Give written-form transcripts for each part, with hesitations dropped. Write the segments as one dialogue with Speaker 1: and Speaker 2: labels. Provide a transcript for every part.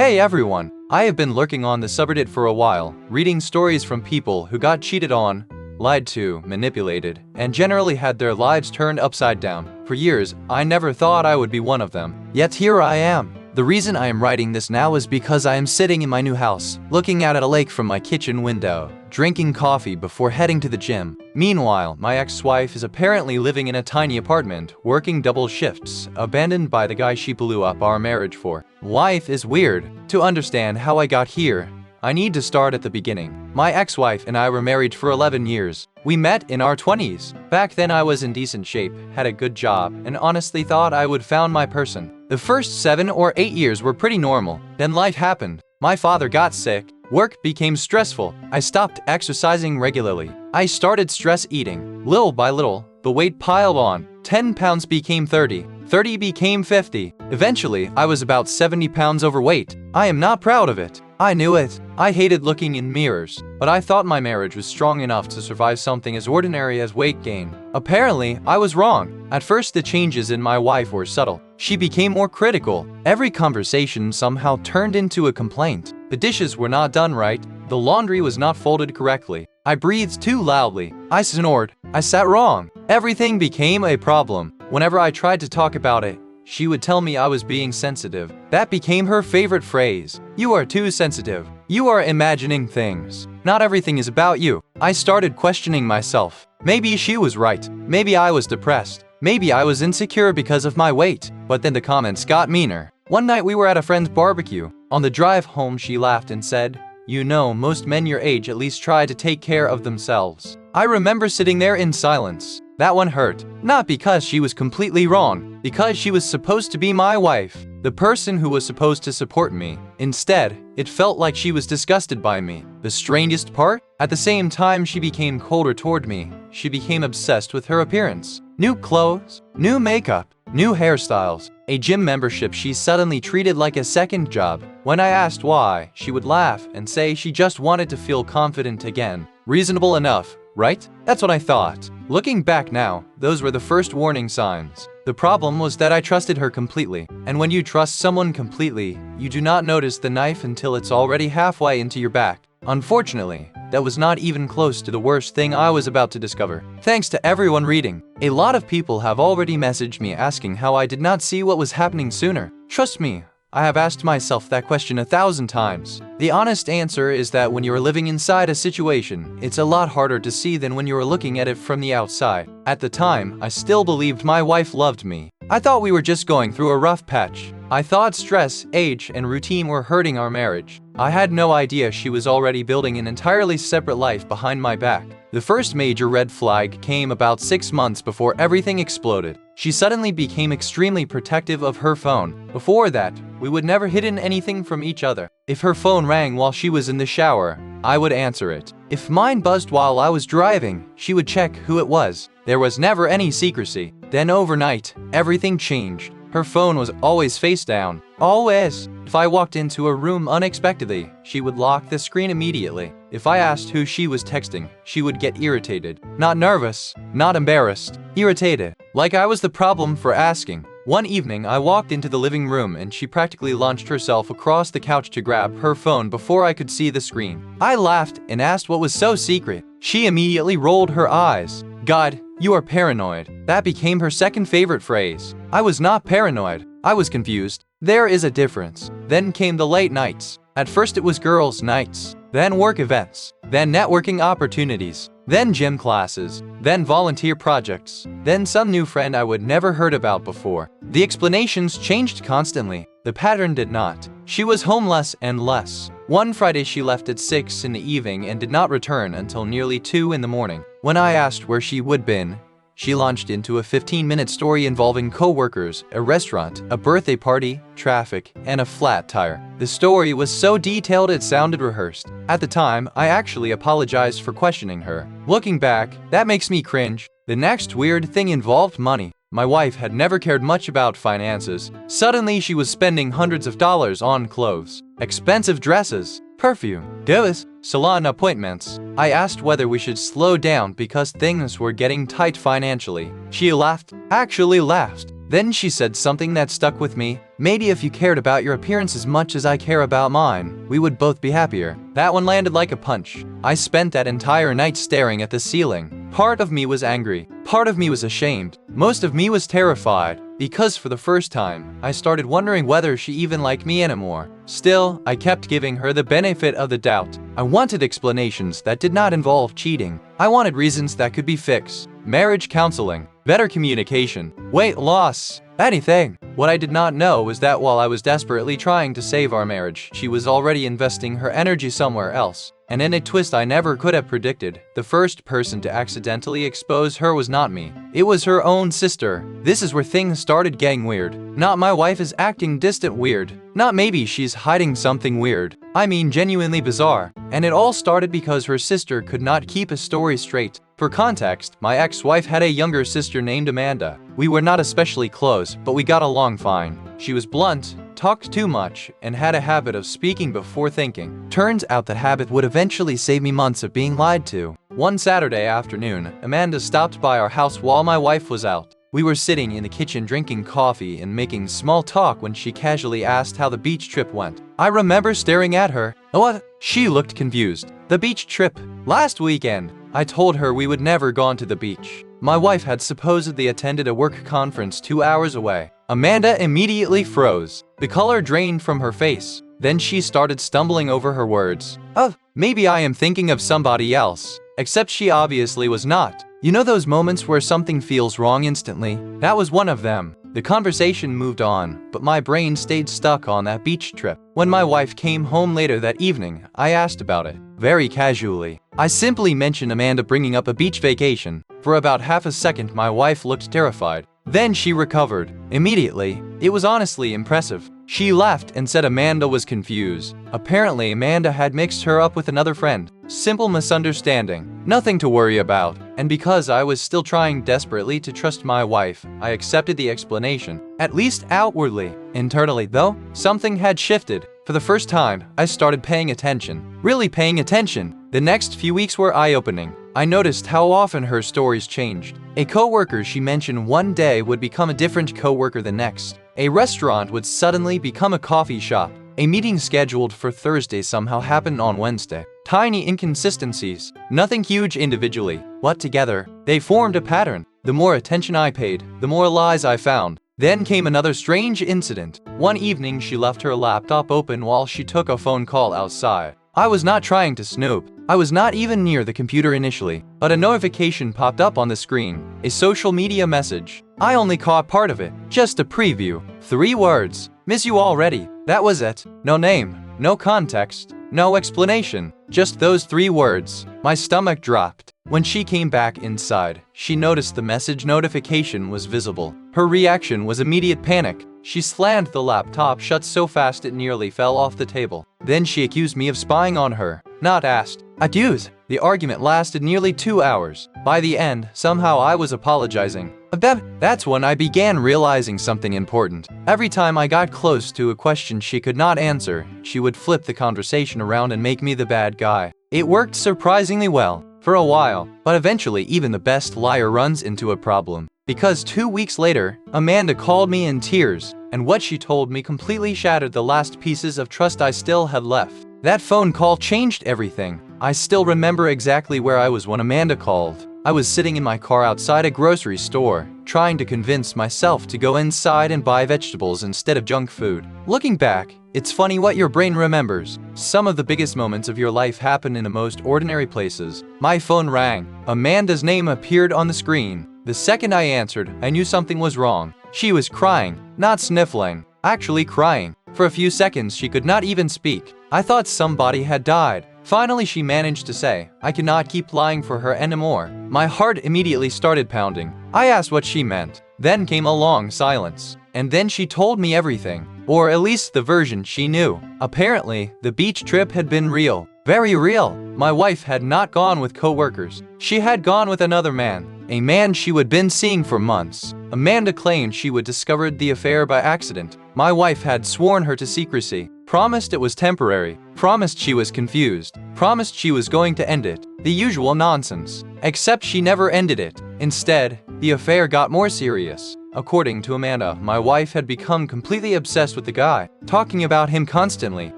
Speaker 1: Hey everyone! I have been lurking on the subreddit for a while, reading stories from people who got cheated on, lied to, manipulated, and generally had their lives turned upside down. For years, I never thought I would be one of them. Yet here I am. The reason I am writing this now is because I am sitting in my new house, looking out at a lake from my kitchen window, drinking coffee before heading to the gym. Meanwhile, my ex-wife is apparently living in a tiny apartment, working double shifts, abandoned by the guy she blew up our marriage for. Life is weird. To understand how I got here, I need to start at the beginning. My ex-wife and I were married for 11 years. We met in our 20s. Back then I was in decent shape, had a good job, and honestly thought I would found my person. The first 7 or 8 years were pretty normal. Then life happened. My father got sick. Work became stressful. I stopped exercising regularly. I started stress eating. Little by little, the weight piled on. 10 pounds became 30. 30 became 50. Eventually, I was about 70 pounds overweight. I am not proud of it. I knew it. I hated looking in mirrors, but I thought my marriage was strong enough to survive something as ordinary as weight gain. Apparently, I was wrong. At first, the changes in my wife were subtle. She became more critical. Every conversation somehow turned into a complaint. The dishes were not done right. The laundry was not folded correctly. I breathed too loudly. I snored. I sat wrong. Everything became a problem. Whenever I tried to talk about it, she would tell me I was being sensitive. That became her favorite phrase. You are too sensitive. You are imagining things. Not everything is about you. I started questioning myself. Maybe she was right. Maybe I was depressed. Maybe I was insecure because of my weight. But then the comments got meaner. One night we were at a friend's barbecue. On the drive home, she laughed and said, "You know, most men your age at least try to take care of themselves." I remember sitting there in silence. That one hurt. Not because she was completely wrong, because she was supposed to be my wife, the person who was supposed to support me. Instead, it felt like she was disgusted by me. The strangest part? At the same time she became colder toward me, she became obsessed with her appearance. New clothes, new makeup, new hairstyles, a gym membership she suddenly treated like a second job. When I asked why, she would laugh and say she just wanted to feel confident again. Reasonable enough, right? That's what I thought. Looking back now, those were the first warning signs. The problem was that I trusted her completely. And when you trust someone completely, you do not notice the knife until it's already halfway into your back. Unfortunately, that was not even close to the worst thing I was about to discover. Thanks to everyone reading. A lot of people have already messaged me asking how I did not see what was happening sooner. Trust me, I have asked myself that question 1,000 times. The honest answer is that when you are living inside a situation, it's a lot harder to see than when you are looking at it from the outside. At the time, I still believed my wife loved me. I thought we were just going through a rough patch. I thought stress, age, and routine were hurting our marriage. I had no idea she was already building an entirely separate life behind my back. The first major red flag came about 6 months before everything exploded. She suddenly became extremely protective of her phone. Before that, we would never hidden anything from each other. If her phone rang while she was in the shower, I would answer it. If mine buzzed while I was driving, she would check who it was. There was never any secrecy. Then overnight, everything changed. Her phone was always face down. Always. If I walked into a room unexpectedly, she would lock the screen immediately. If I asked who she was texting, she would get irritated. Not nervous, not embarrassed, irritated. Like I was the problem for asking. One evening, I walked into the living room and she practically launched herself across the couch to grab her phone before I could see the screen. I laughed and asked what was so secret. She immediately rolled her eyes. "God, you are paranoid." That became her second favorite phrase. I was not paranoid. I was confused. There is a difference. Then came the late nights. At first it was girls' nights, then work events, then networking opportunities, then gym classes, then volunteer projects, then some new friend I would never heard about before. The explanations changed constantly. The pattern did not. She was home less and less. One Friday she left at 6 in the evening and did not return until nearly 2 in the morning. When I asked where she would been, she launched into a 15-minute story involving co-workers, a restaurant, a birthday party, traffic, and a flat tire. The story was so detailed it sounded rehearsed. At the time, I actually apologized for questioning her. Looking back, that makes me cringe. The next weird thing involved money. My wife had never cared much about finances. Suddenly, she was spending hundreds of dollars on clothes, expensive dresses, perfume, gifts, salon appointments. I asked whether we should slow down because things were getting tight financially. She laughed, actually laughed. Then she said something that stuck with me. Maybe if you cared about your appearance as much as I care about mine, we would both be happier. That one landed like a punch. I spent that entire night staring at the ceiling. Part of me was angry. Part of me was ashamed. Most of me was terrified. Because for the first time, I started wondering whether she even liked me anymore. Still, I kept giving her the benefit of the doubt. I wanted explanations that did not involve cheating. I wanted reasons that could be fixed. Marriage counseling, better communication, weight loss, anything. What I did not know was that while I was desperately trying to save our marriage, she was already investing her energy somewhere else. And in a twist I never could have predicted, the first person to accidentally expose her was not me. It was her own sister. This is where things started getting weird. Not my wife is acting distant weird. Not maybe she's hiding something weird. I mean genuinely bizarre. And it all started because her sister could not keep a story straight. For context, my ex-wife had a younger sister named Amanda. We were not especially close, but we got along fine. She was blunt, talked too much, and had a habit of speaking before thinking. Turns out that habit would eventually save me months of being lied to. One Saturday afternoon, Amanda stopped by our house while my wife was out. We were sitting in the kitchen drinking coffee and making small talk when she casually asked how the beach trip went. I remember staring at her. What? She looked confused. The beach trip? Last weekend. I told her we would never gone to the beach. My wife had supposedly attended a work conference 2 hours away. Amanda immediately froze. The color drained from her face. Then she started stumbling over her words. Oh, maybe I am thinking of somebody else. Except she obviously was not. You know those moments where something feels wrong instantly? That was one of them. The conversation moved on, but my brain stayed stuck on that beach trip. When my wife came home later that evening, I asked about it, very casually. I simply mentioned Amanda bringing up a beach vacation. For about half a second, my wife looked terrified. Then she recovered. Immediately. It was honestly impressive. She laughed and said Amanda was confused. Apparently, Amanda had mixed her up with another friend. Simple misunderstanding. Nothing to worry about. And because I was still trying desperately to trust my wife, I accepted the explanation. At least outwardly. Internally, though, something had shifted. For the first time, I started paying attention. Really paying attention. The next few weeks were eye-opening. I noticed how often her stories changed. A coworker she mentioned one day would become a different coworker the next. A restaurant would suddenly become a coffee shop. A meeting scheduled for Thursday somehow happened on Wednesday. Tiny inconsistencies, nothing huge individually, but together, they formed a pattern. The more attention I paid, the more lies I found. Then came another strange incident. One evening she left her laptop open while she took a phone call outside. I was not trying to snoop. I was not even near the computer initially, but a notification popped up on the screen. A social media message. I only caught part of it, just a preview. 3 words. Miss you already. That was it. No name, no context, no explanation. Just those 3 words. My stomach dropped. When she came back inside, she noticed the message notification was visible. Her reaction was immediate panic. She slammed the laptop shut so fast it nearly fell off the table. Then she accused me of spying on her. Not asked. Accused. The argument lasted nearly 2 hours. By the end, somehow I was apologizing. That's when I began realizing something important. Every time I got close to a question she could not answer, she would flip the conversation around and make me the bad guy. It worked surprisingly well. For a while, but eventually even the best liar runs into a problem. Because 2 weeks later, Amanda called me in tears, and what she told me completely shattered the last pieces of trust I still had left. That phone call changed everything. I still remember exactly where I was when Amanda called. I was sitting in my car outside a grocery store, trying to convince myself to go inside and buy vegetables instead of junk food. Looking back, it's funny what your brain remembers. Some of the biggest moments of your life happen in the most ordinary places. My phone rang. Amanda's name appeared on the screen. The second I answered, I knew something was wrong. She was crying, not sniffling, actually crying. For a few seconds, she could not even speak. I thought somebody had died. Finally, she managed to say, I cannot keep lying for her anymore. My heart immediately started pounding. I asked what she meant. Then came a long silence. And then she told me everything. Or at least the version she knew. Apparently, the beach trip had been real. Very real. My wife had not gone with co-workers. She had gone with another man. A man she had been seeing for months. Amanda claimed she would discovered the affair by accident. My wife had sworn her to secrecy. Promised it was temporary. Promised she was confused. Promised she was going to end it. The usual nonsense. Except she never ended it. Instead, the affair got more serious. According to Amanda, my wife had become completely obsessed with the guy, talking about him constantly,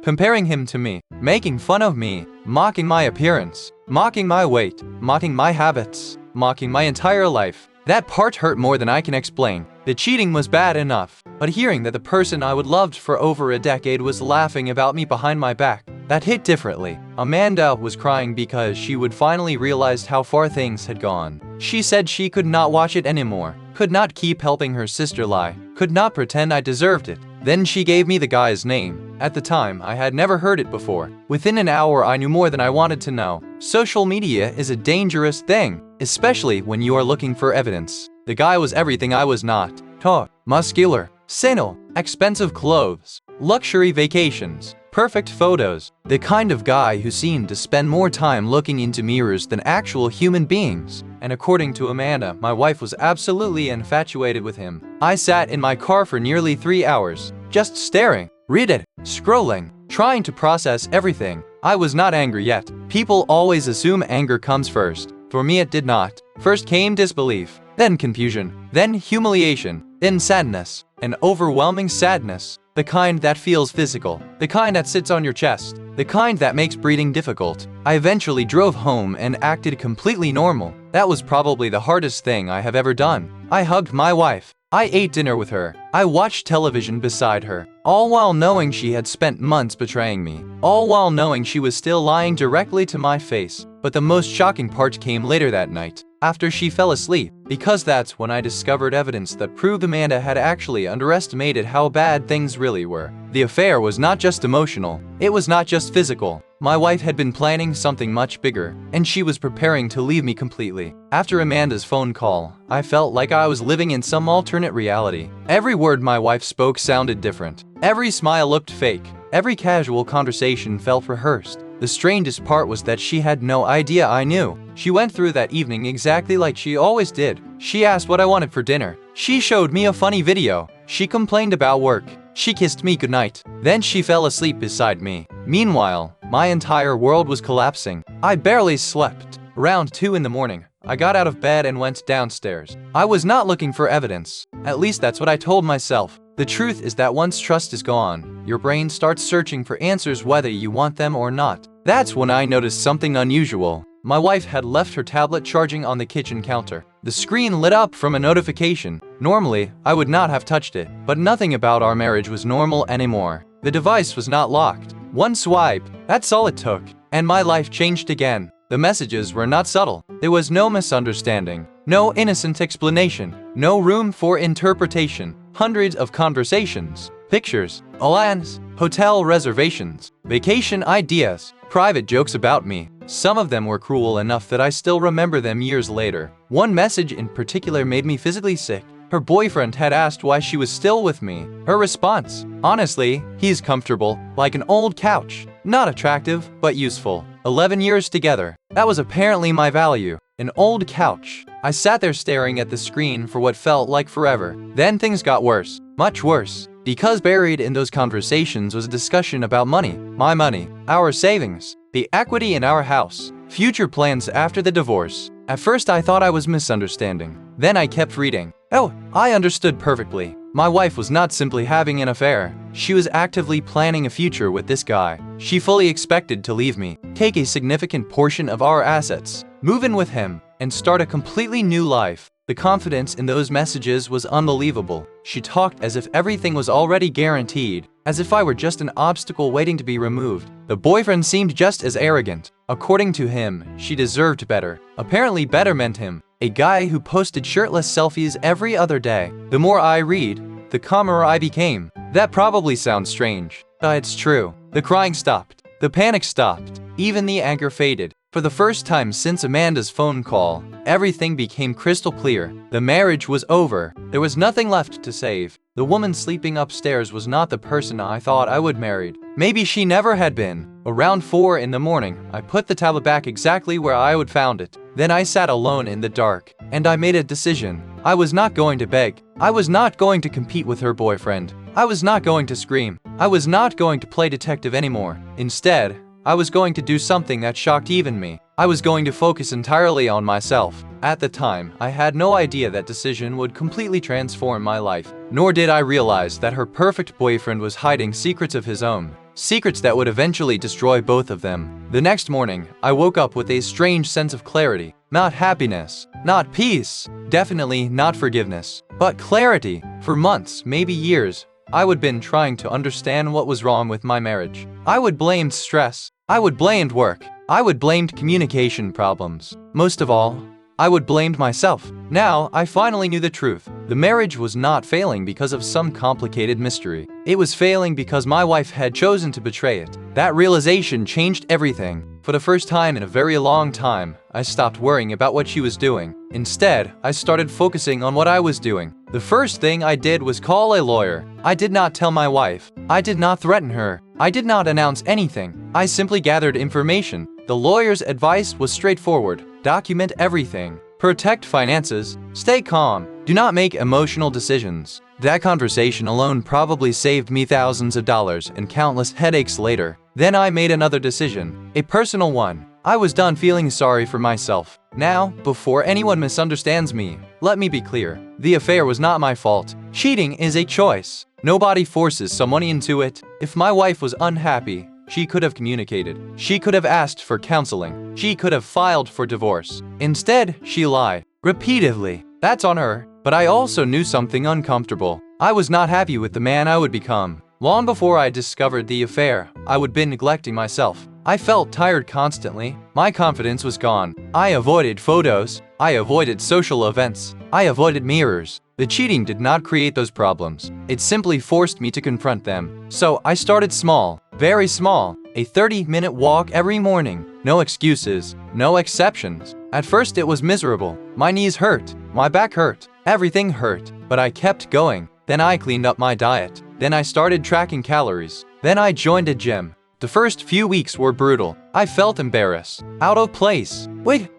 Speaker 1: comparing him to me, making fun of me, mocking my appearance, mocking my weight, mocking my habits, mocking my entire life. That part hurt more than I can explain. The cheating was bad enough, but hearing that the person I would loved for over a decade was laughing about me behind my back, that hit differently. Amanda was crying because she would finally realized how far things had gone. She said she could not watch it anymore, could not keep helping her sister lie, could not pretend I deserved it. Then she gave me the guy's name. At the time, I had never heard it before. Within an hour, I knew more than I wanted to know. Social media is a dangerous thing, especially when you are looking for evidence. The guy was everything I was not. Tall, muscular, senile, expensive clothes, luxury vacations, perfect photos. The kind of guy who seemed to spend more time looking into mirrors than actual human beings. And according to Amanda, my wife was absolutely infatuated with him. I sat in my car for nearly 3 hours, just staring, reading, scrolling, trying to process everything. I was not angry yet. People always assume anger comes first. For me it did not. First came disbelief, then confusion, then humiliation, then sadness, an overwhelming sadness. The kind that feels physical, the kind that sits on your chest, the kind that makes breathing difficult. I eventually drove home and acted completely normal. That was probably the hardest thing I have ever done. I hugged my wife. I ate dinner with her. I watched television beside her, all while knowing she had spent months betraying me, all while knowing she was still lying directly to my face. But the most shocking part came later that night, after she fell asleep, because that's when I discovered evidence that proved Amanda had actually underestimated how bad things really were. The affair was not just emotional, it was not just physical. My wife had been planning something much bigger, and she was preparing to leave me completely. After Amanda's phone call, I felt like I was living in some alternate reality. Every word my wife spoke sounded different. Every smile looked fake. Every casual conversation felt rehearsed. The strangest part was that she had no idea I knew. She went through that evening exactly like she always did. She asked what I wanted for dinner. She showed me a funny video. She complained about work. She kissed me goodnight. Then she fell asleep beside me. Meanwhile, my entire world was collapsing. I barely slept. Around 2 in the morning, I got out of bed and went downstairs. I was not looking for evidence. At least that's what I told myself. The truth is that once trust is gone, your brain starts searching for answers whether you want them or not. That's when I noticed something unusual. My wife had left her tablet charging on the kitchen counter. The screen lit up from a notification. Normally, I would not have touched it, but nothing about our marriage was normal anymore. The device was not locked. One swipe, that's all it took, and my life changed again. The messages were not subtle. There was no misunderstanding, no innocent explanation, no room for interpretation. Hundreds of conversations, pictures, plans, hotel reservations, vacation ideas, private jokes about me. Some of them were cruel enough that I still remember them years later. One message in particular made me physically sick. Her boyfriend had asked why she was still with me. Her response, honestly, he's comfortable, like an old couch. Not attractive, but useful. 11 years together. That was apparently my value. An old couch. I sat there staring at the screen for what felt like forever. Then things got worse. Much worse. Because buried in those conversations was a discussion about money. My money. Our savings. The equity in our house. Future plans after the divorce. At first I thought I was misunderstanding. Then I kept reading. Oh, I understood perfectly. My wife was not simply having an affair. She was actively planning a future with this guy. She fully expected to leave me, take a significant portion of our assets, move in with him, and start a completely new life. The confidence in those messages was unbelievable. She talked as if everything was already guaranteed, as if I were just an obstacle waiting to be removed. The boyfriend seemed just as arrogant. According to him, she deserved better. Apparently better meant him. A guy who posted shirtless selfies every other day. The more I read, the calmer I became. That probably sounds strange, but it's true. The crying stopped. The panic stopped. Even the anger faded. For the first time since Amanda's phone call, everything became crystal clear. The marriage was over. There was nothing left to save. The woman sleeping upstairs was not the person I thought I would marry. Maybe she never had been. Around 4 in the morning, I put the tablet back exactly where I would found it. Then I sat alone in the dark, and I made a decision. I was not going to beg. I was not going to compete with her boyfriend. I was not going to scream. I was not going to play detective anymore. Instead, I was going to do something that shocked even me. I was going to focus entirely on myself. At the time, I had no idea that decision would completely transform my life, nor did I realize that her perfect boyfriend was hiding secrets of his own. Secrets that would eventually destroy both of them. The next morning, I woke up with a strange sense of clarity. Not happiness, not peace, definitely not forgiveness, but clarity. For months, maybe years, I would been trying to understand what was wrong with my marriage. I would blame stress. I would blame work. I would blame communication problems. Most of all, I would blamed myself. Now, I finally knew the truth. The marriage was not failing because of some complicated mystery. It was failing because my wife had chosen to betray it. That realization changed everything. For the first time in a very long time, I stopped worrying about what she was doing. Instead, I started focusing on what I was doing. The first thing I did was call a lawyer. I did not tell my wife. I did not threaten her. I did not announce anything. I simply gathered information. The lawyer's advice was straightforward. Document everything. Protect finances. Stay calm. Do not make emotional decisions. That conversation alone probably saved me thousands of dollars and countless headaches later. Then I made another decision, a personal one. I was done feeling sorry for myself. Now, before anyone misunderstands me, let me be clear. The affair was not my fault. Cheating is a choice. Nobody forces someone into it. If my wife was unhappy, she could have communicated. She could have asked for counseling. She could have filed for divorce. Instead, she lied. Repeatedly. That's on her. But I also knew something uncomfortable. I was not happy with the man I would become. Long before I discovered the affair, I would been neglecting myself. I felt tired constantly. My confidence was gone. I avoided photos. I avoided social events. I avoided mirrors. The cheating did not create those problems. It simply forced me to confront them. So I started small, very small, a 30-minute walk every morning. No excuses, no exceptions. At first it was miserable. My knees hurt, my back hurt, everything hurt. But I kept going. Then I cleaned up my diet. Then I started tracking calories. Then I joined a gym. The first few weeks were brutal. I felt embarrassed, out of place.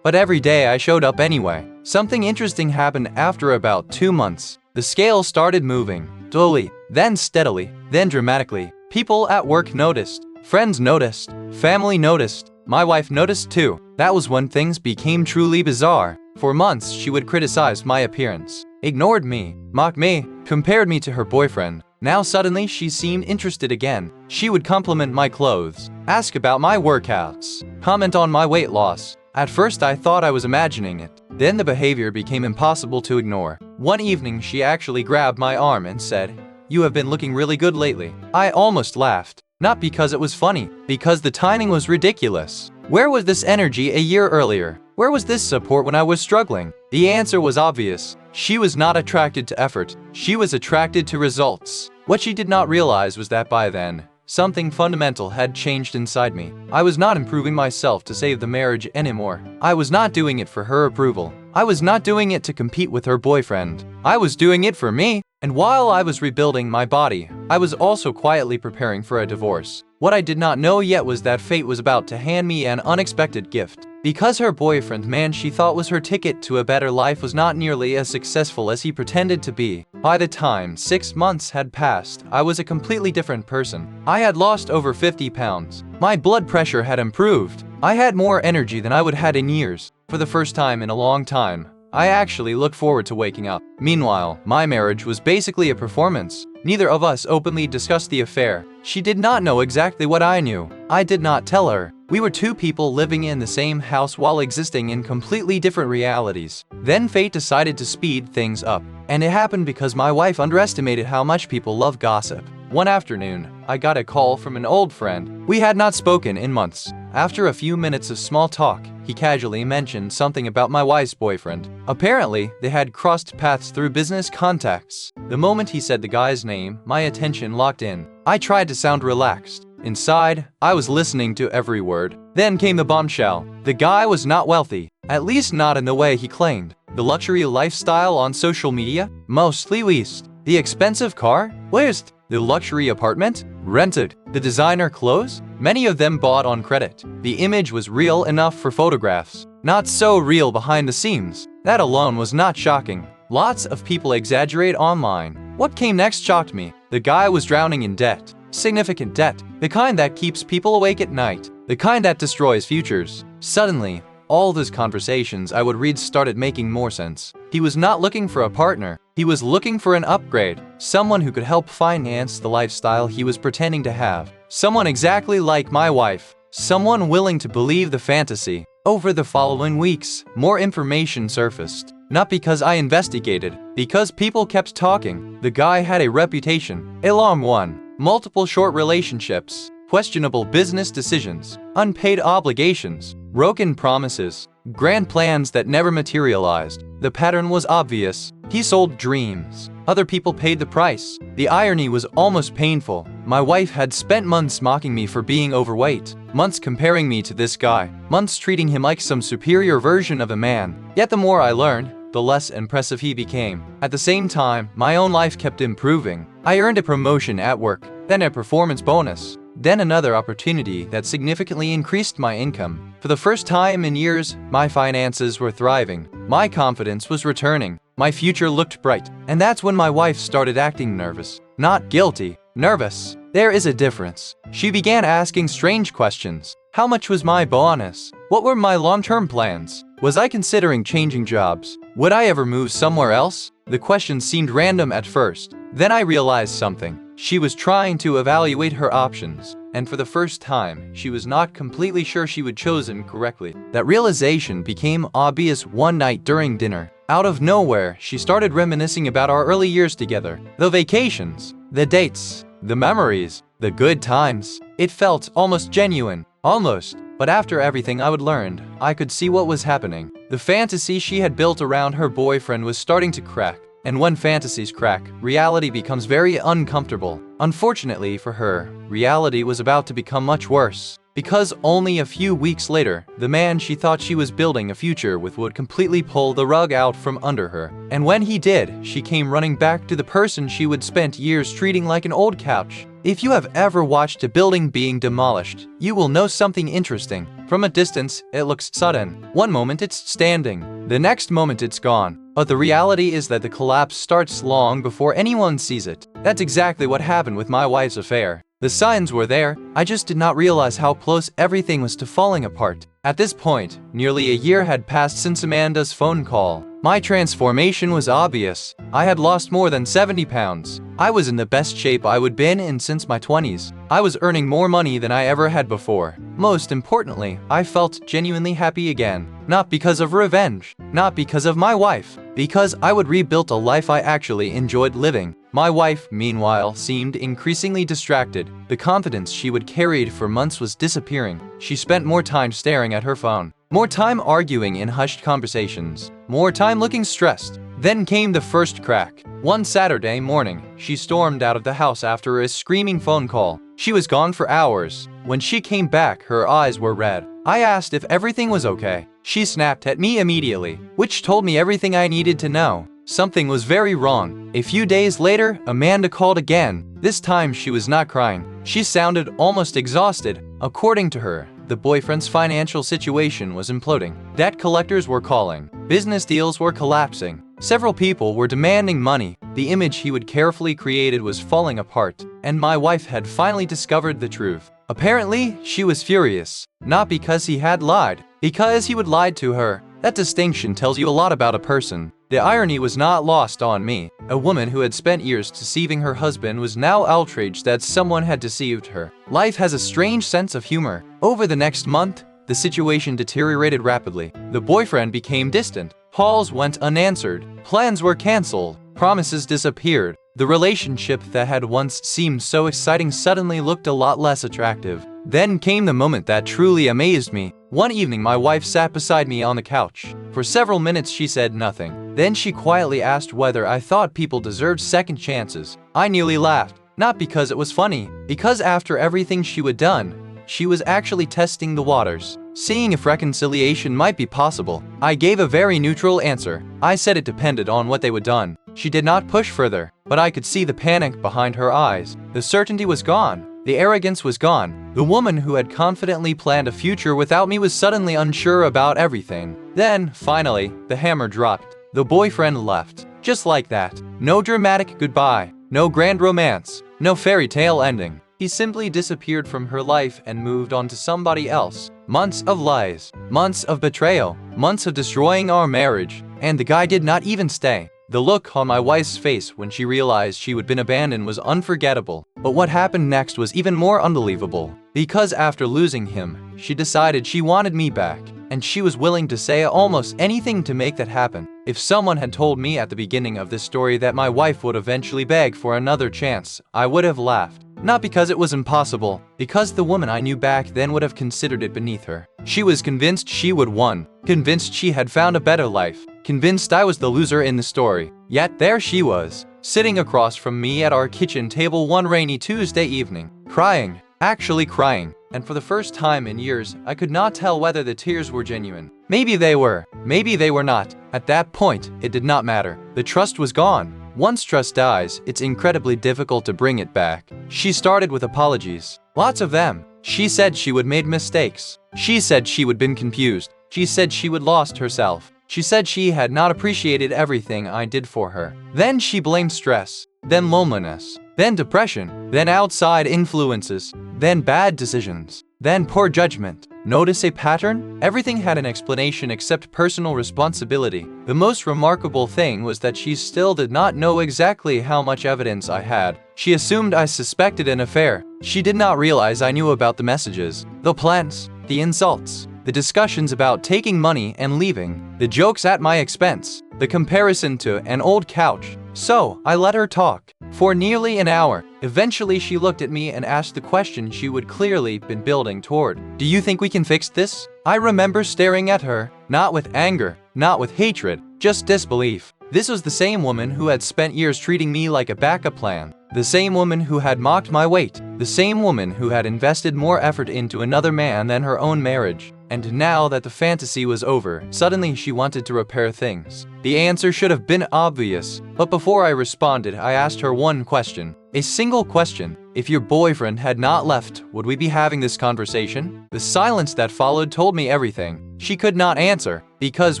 Speaker 1: But every day I showed up anyway. Something interesting happened after about 2 months. The scale started moving, slowly, then steadily, then dramatically. People at work noticed, friends noticed, family noticed. My wife noticed too. That was when things became truly bizarre. For months, she would criticize my appearance, ignored me, mocked me, compared me to her boyfriend. Now suddenly she seemed interested again. She would compliment my clothes, ask about my workouts, comment on my weight loss. At first I thought I was imagining it. Then the behavior became impossible to ignore. One evening she actually grabbed my arm and said, "You have been looking really good lately." I almost laughed. Not because it was funny, because the timing was ridiculous. Where was this energy a year earlier? Where was this support when I was struggling? The answer was obvious. She was not attracted to effort. She was attracted to results. What she did not realize was that by then, something fundamental had changed inside me. I was not improving myself to save the marriage anymore. I was not doing it for her approval. I was not doing it to compete with her boyfriend. I was doing it for me. And while I was rebuilding my body, I was also quietly preparing for a divorce. What I did not know yet was that fate was about to hand me an unexpected gift. Because her boyfriend, man she thought was her ticket to a better life, was not nearly as successful as he pretended to be. By the time 6 months had passed, I was a completely different person. I had lost over 50 pounds. My blood pressure had improved. I had more energy than I would had in years. For the first time in a long time, I actually looked forward to waking up. Meanwhile, my marriage was basically a performance. Neither of us openly discussed the affair. She did not know exactly what I knew. I did not tell her. We were two people living in the same house while existing in completely different realities. Then fate decided to speed things up. And it happened because my wife underestimated how much people love gossip. One afternoon, I got a call from an old friend. We had not spoken in months. After a few minutes of small talk, he casually mentioned something about my wife's boyfriend. Apparently, they had crossed paths through business contacts. The moment he said the guy's name, my attention locked in. I tried to sound relaxed. Inside, I was listening to every word. Then came the bombshell. The guy was not wealthy, at least not in the way he claimed. The luxury lifestyle on social media? Mostly leased. The expensive car? Leased. The luxury apartment? Rented. The designer clothes? Many of them bought on credit. The image was real enough for photographs. Not so real behind the scenes. That alone was not shocking. Lots of people exaggerate online. What came next shocked me. The guy was drowning in debt. Significant debt. The kind that keeps people awake at night. the kind that destroys futures. Suddenly, all those conversations I would read started making more sense. He was not looking for a partner. He was looking for an upgrade, someone who could help finance the lifestyle he was pretending to have. Someone exactly like my wife. Someone willing to believe the fantasy. Over the following weeks, more information surfaced. Not because I investigated, because people kept talking. The guy had a reputation, a long one, multiple short relationships, questionable business decisions, unpaid obligations, broken promises, grand plans that never materialized. The pattern was obvious. He sold dreams. Other people paid the price. The irony was almost painful. My wife had spent months mocking me for being overweight, months comparing me to this guy, months treating him like some superior version of a man. Yet the more I learned, the less impressive he became. At the same time, my own life kept improving. I earned a promotion at work, then a performance bonus, then another opportunity that significantly increased my income. For the first time in years, my finances were thriving. My confidence was returning. My future looked bright. And that's when my wife started acting nervous. Not guilty, nervous. There is a difference. She began asking strange questions. How much was my bonus? What were my long-term plans? Was I considering changing jobs? Would I ever move somewhere else? The questions seemed random at first. Then I realized something. She was trying to evaluate her options, and for the first time, she was not completely sure she would chosen correctly. That realization became obvious one night during dinner. Out of nowhere, she started reminiscing about our early years together. The vacations, the dates, the memories, the good times. It felt almost genuine. Almost. But after everything I would learned, I could see what was happening. The fantasy she had built around her boyfriend was starting to crack. And when fantasies crack, reality becomes very uncomfortable. Unfortunately for her, reality was about to become much worse. Because only a few weeks later, the man she thought she was building a future with would completely pull the rug out from under her. And when he did, she came running back to the person she would spent years treating like an old couch. If you have ever watched a building being demolished, you will know something interesting. From a distance, it looks sudden. One moment it's standing, the next moment it's gone. But the reality is that the collapse starts long before anyone sees it. That's exactly what happened with my wife's affair. The signs were there, I just did not realize how close everything was to falling apart. At this point, nearly a year had passed since Amanda's phone call. My transformation was obvious. I had lost more than 70 pounds. I was in the best shape I would been in since my 20s. I was earning more money than I ever had before. Most importantly, I felt genuinely happy again. Not because of revenge, not because of my wife, because I would rebuild a life I actually enjoyed living. My wife, meanwhile, seemed increasingly distracted. The confidence she would carried for months was disappearing. She spent more time staring at her phone, more time arguing in hushed conversations, more time looking stressed. Then came the first crack. One Saturday morning, she stormed out of the house after a screaming phone call. She was gone for hours. When she came back, her eyes were red. I asked if everything was okay. She snapped at me immediately, which told me everything I needed to know. Something was very wrong. A few days later, Amanda called again. This time she was not crying. She sounded almost exhausted. According to her, the boyfriend's financial situation was imploding. Debt collectors were calling. Business deals were collapsing. Several people were demanding money. The image he would carefully created was falling apart, and my wife had finally discovered the truth. Apparently, she was furious. Not because he had lied, because he would lied to her. That distinction tells you a lot about a person. The irony was not lost on me. A woman who had spent years deceiving her husband was now outraged that someone had deceived her. Life has a strange sense of humor. Over the next month, the situation deteriorated rapidly. The boyfriend became distant. Calls went unanswered. Plans were canceled. Promises disappeared. The relationship that had once seemed so exciting suddenly looked a lot less attractive. Then came the moment that truly amazed me. One evening, my wife sat beside me on the couch. For several minutes, she said nothing. Then she quietly asked whether I thought people deserved second chances. I nearly laughed. Not because it was funny, because after everything she had done, she was actually testing the waters, seeing if reconciliation might be possible. I gave a very neutral answer. I said it depended on what they would done. She did not push further, but I could see the panic behind her eyes. The certainty was gone. The arrogance was gone. The woman who had confidently planned a future without me was suddenly unsure about everything. Then, finally, the hammer dropped. The boyfriend left. Just like that. No dramatic goodbye. No grand romance. No fairy tale ending. He He simply disappeared from her life and moved on to somebody else. Months of lies, months of betrayal, months of destroying our marriage, and the guy did not even stay. The look on my wife's face when she realized she had been abandoned was unforgettable. But what happened next was even more unbelievable. Because after losing him, she decided she wanted me back, and she was willing to say almost anything to make that happen. If someone had told me at the beginning of this story that my wife would eventually beg for another chance, I would have laughed. Not because it was impossible, because the woman I knew back then would have considered it beneath her. She was convinced she would win, convinced she had found a better life, convinced I was the loser in the story. Yet there she was, sitting across from me at our kitchen table one rainy Tuesday evening, crying, actually crying. And for the first time in years, I could not tell whether the tears were genuine. Maybe they were, maybe they were not. At that point, it did not matter. The trust was gone. Once trust dies, it's incredibly difficult to bring it back. She started with apologies. Lots of them. She said she would made mistakes. She said she would been confused. She said she would lost herself. She said she had not appreciated everything I did for her. Then she blamed stress, then loneliness, then depression, then outside influences, then bad decisions, then poor judgment. Notice a pattern? Everything had an explanation except personal responsibility. The most remarkable thing was that she still did not know exactly how much evidence I had. She assumed I suspected an affair. She did not realize I knew about the messages, the plans, the insults, the discussions about taking money and leaving, the jokes at my expense, the comparison to an old couch. So, I let her talk for nearly an hour. Eventually, she looked at me and asked the question she would clearly been building toward. Do you think we can fix this? I remember staring at her, not with anger, not with hatred, just disbelief. This was the same woman who had spent years treating me like a backup plan. The same woman who had mocked my weight. The same woman who had invested more effort into another man than her own marriage. And now that the fantasy was over, suddenly she wanted to repair things. The answer should have been obvious. But before I responded, I asked her one question. A single question. If your boyfriend had not left, would we be having this conversation? The silence that followed told me everything. She could not answer, because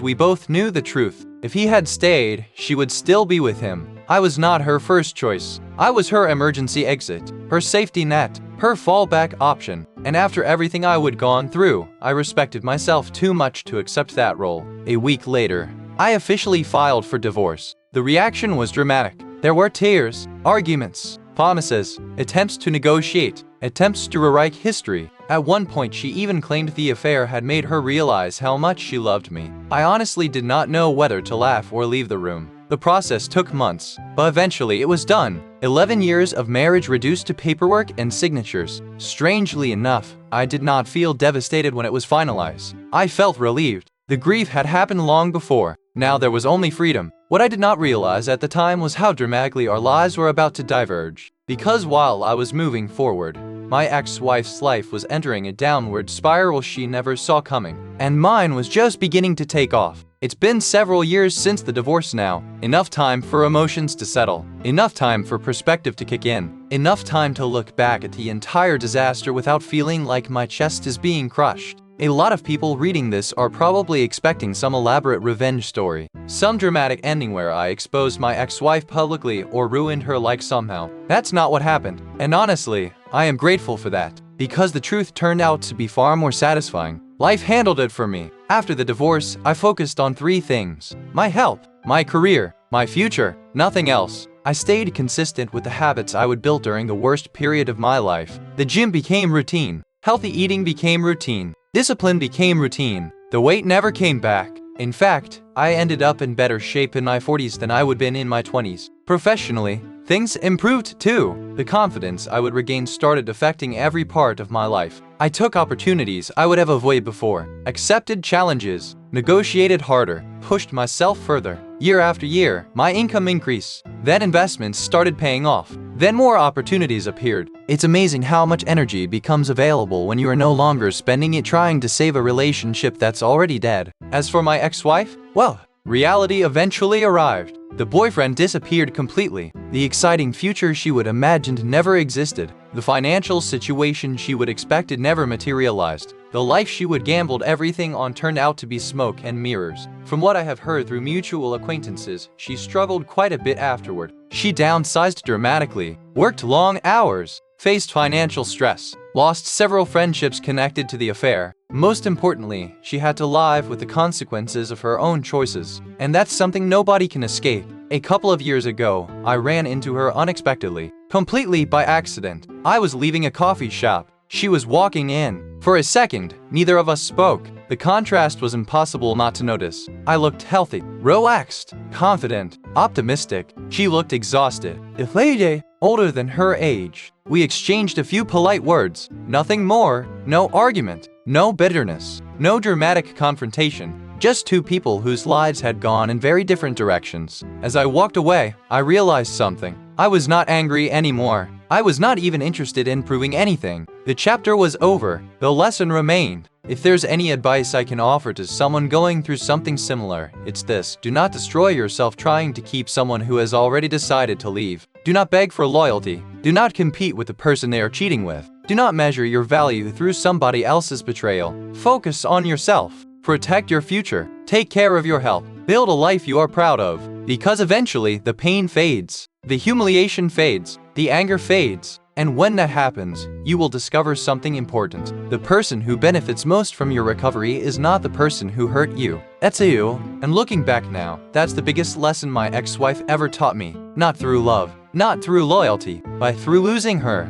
Speaker 1: we both knew the truth. If he had stayed, she would still be with him. I was not her first choice. I was her emergency exit, her safety net, her fallback option. And after everything I would gone through, I respected myself too much to accept that role. A week later, I officially filed for divorce. The reaction was dramatic. There were tears, arguments, promises, attempts to negotiate, attempts to rewrite history. At one point, she even claimed the affair had made her realize how much she loved me. I honestly did not know whether to laugh or leave the room. The process took months, but eventually it was done. 11 years of marriage reduced to paperwork and signatures. Strangely enough, I did not feel devastated when it was finalized. I felt relieved. The grief had happened long before. Now there was only freedom. What I did not realize at the time was how dramatically our lives were about to diverge. Because while I was moving forward, my ex-wife's life was entering a downward spiral she never saw coming, and mine was just beginning to take off. It's been several years since the divorce now. Enough time for emotions to settle. Enough time for perspective to kick in. Enough time to look back at the entire disaster without feeling like my chest is being crushed. A lot of people reading this are probably expecting some elaborate revenge story. Some dramatic ending where I exposed my ex-wife publicly or ruined her life somehow. That's not what happened. And honestly, I am grateful for that, because the truth turned out to be far more satisfying. Life handled it for me. After the divorce, I focused on 3 things: my health, my career, my future, nothing else. I stayed consistent with the habits I would build during the worst period of my life. The gym became routine. Healthy eating became routine. Discipline became routine. The weight never came back. In fact, I ended up in better shape in my 40s than I would have been in my 20s. Professionally, things improved too. The confidence I would regain started affecting every part of my life. I took opportunities I would have avoided before, accepted challenges, negotiated harder, pushed myself further. Year after year, my income increased. Then investments started paying off. Then more opportunities appeared. It's amazing how much energy becomes available when you are no longer spending it trying to save a relationship that's already dead. As for my ex-wife, well, reality eventually arrived. The boyfriend disappeared completely. The exciting future she would imagined never existed. The financial situation she would expected never materialized. The life she would gambled everything on turned out to be smoke and mirrors. From what I have heard through mutual acquaintances, she struggled quite a bit afterward. She downsized dramatically, worked long hours, faced financial stress, lost several friendships connected to the affair. Most importantly, she had to live with the consequences of her own choices. And that's something nobody can escape. A couple of years ago, I ran into her unexpectedly, completely by accident. I was leaving a coffee shop. She was walking in. For a second, neither of us spoke. The contrast was impossible not to notice. I looked healthy, relaxed, confident, optimistic. She looked exhausted. A lady older than her age. We exchanged a few polite words. Nothing more. No argument. No bitterness. No dramatic confrontation. Just two people whose lives had gone in very different directions. As I walked away, I realized something. I was not angry anymore. I was not even interested in proving anything. The chapter was over. The lesson remained. If there's any advice I can offer to someone going through something similar, it's this: do not destroy yourself trying to keep someone who has already decided to leave. Do not beg for loyalty. Do not compete with the person they are cheating with. Do not measure your value through somebody else's betrayal. Focus on yourself. Protect your future. Take care of your health. Build a life you are proud of. Because eventually, the pain fades. The humiliation fades. The anger fades. And when that happens, you will discover something important. The person who benefits most from your recovery is not the person who hurt you. That's you. And looking back now, that's the biggest lesson my ex-wife ever taught me. Not through love, not through loyalty, but through losing her.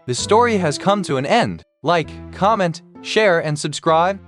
Speaker 1: The story has come to an end. Like, comment, share, and subscribe.